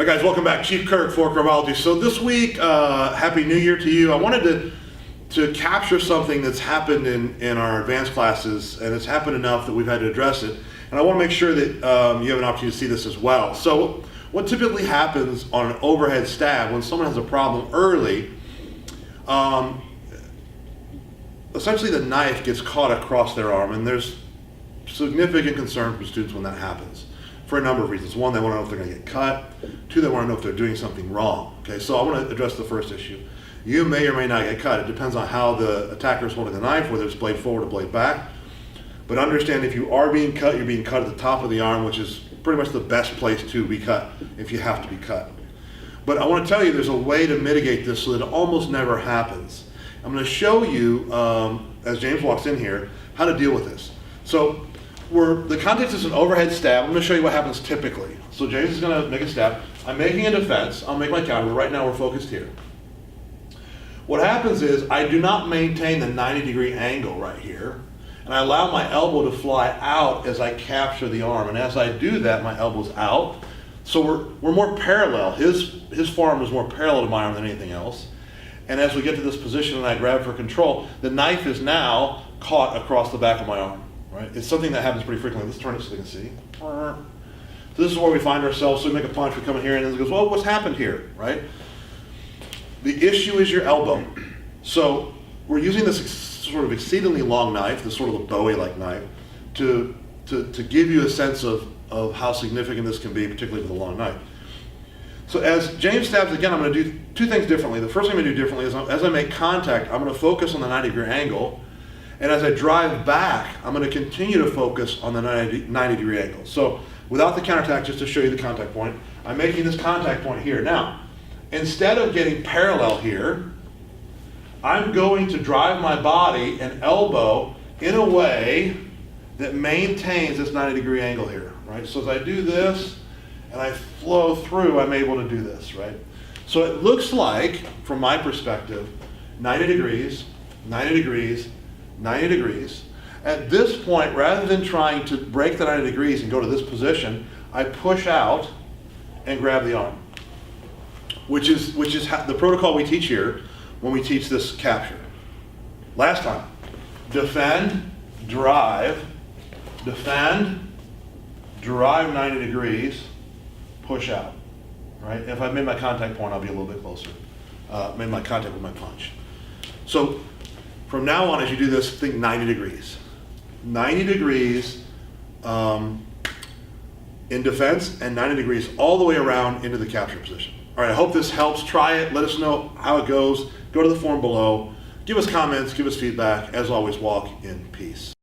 All right, guys, welcome back. Chief Kirk for Kravology. So this week, Happy New Year to you. I wanted to capture something that's happened in our advanced classes, and it's happened enough that we've had to address it. And I want to make sure that you have an opportunity to see this as well. So what typically happens on an overhead stab when someone has a problem early, essentially the knife gets caught across their arm, and there's significant concern from students when that happens for a number of reasons. One, they want to know if they're going to get cut. Two, they want to know if they're doing something wrong. Okay, so I want to address the first issue. You may or may not get cut. It depends on how the attacker is holding the knife, whether it's blade forward or blade back. But understand, if you are being cut, you're being cut at the top of the arm, which is pretty much the best place to be cut if you have to be cut. But I want to tell you there's a way to mitigate this so that it almost never happens. I'm going to show you, as James walks in here, how to deal with this. So the context is an overhead stab. I'm going to show you what happens typically. So James is going to make a stab. I'm making a defense. I'll make my counter, but right now we're focused here. What happens is I do not maintain the 90-degree angle right here, and I allow my elbow to fly out as I capture the arm. And as I do that, my elbow's out. So we're more parallel. His forearm is more parallel to my arm than anything else. And as we get to this position and I grab for control, the knife is now caught across the back of my arm. Right? It's something that happens pretty frequently. Let's turn it so they can see. So this is where we find ourselves. So we make a punch, we come in here, and then it goes, well, what's happened here, right? The issue is your elbow. So we're using this sort of exceedingly long knife, this sort of a Bowie-like knife, to give you a sense of how significant this can be, particularly with a long knife. So as James stabs again, I'm going to do two things differently. The first thing I'm going to do differently is as I make contact, I'm going to focus on the 90-degree angle. And as I drive back, I'm going to continue to focus on the 90-degree angle. So without the counterattack, just to show you the contact point, I'm making this contact point here. Now, instead of getting parallel here, I'm going to drive my body and elbow in a way that maintains this 90-degree angle here, right? So as I do this and I flow through, I'm able to do this, right? So it looks like, from my perspective, 90 degrees, 90 degrees, 90 degrees. At this point, rather than trying to break the 90 degrees and go to this position, I push out and grab the arm, which is the protocol we teach here when we teach this capture. Last time, defend, drive 90 degrees, push out. Right? If I made my contact point, I'll be a little bit closer. Made my contact with my punch. So from now on, as you do this, think 90 degrees. 90 degrees in defense and 90 degrees all the way around into the capture position. All right, I hope this helps. Try it. Let us know how it goes. Go to the forum below. Give us comments. Give us feedback. As always, walk in peace.